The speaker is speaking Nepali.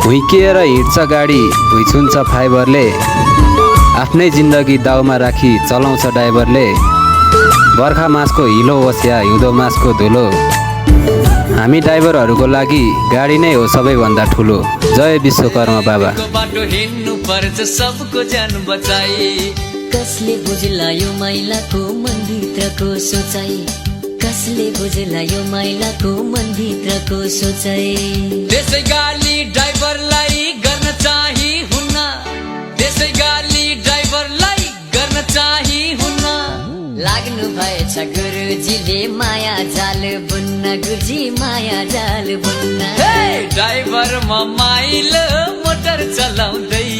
हुइकिएर हिँड्छ गाडी भुइँछुन्छ फाइबरले, आफ्नै जिन्दगी दाउमा राखी चलाउँछ ड्राइभरले। बर्खा मासको हिलो होस् या हिउँदो मासको धुलो, हामी ड्राइभरहरूको लागि गाडी नै हो सबैभन्दा ठुलो। जय विश्वकर्मा बाबा। बाटो हिँड्नु पर्छ सबको ज्यान बचाई। कसले बुझ्ला यो माइलाको मनभित्रको सोचाइ, कसले बुझ्ला यो माइलाको मनभित्रको सोचाइ। त्यसै गाली ड्राइभरलाई गर्न चाहिँ हुन्न, त्यसै गाली ड्राइभरलाई गर्न चाहिँ हुन्न। लाग्नु भएछ गुरुजीले माया जाल बुन्न, गुरुजी माया जाल बुन्न। ड्राइभर म माइलो मोटर चलाउँदै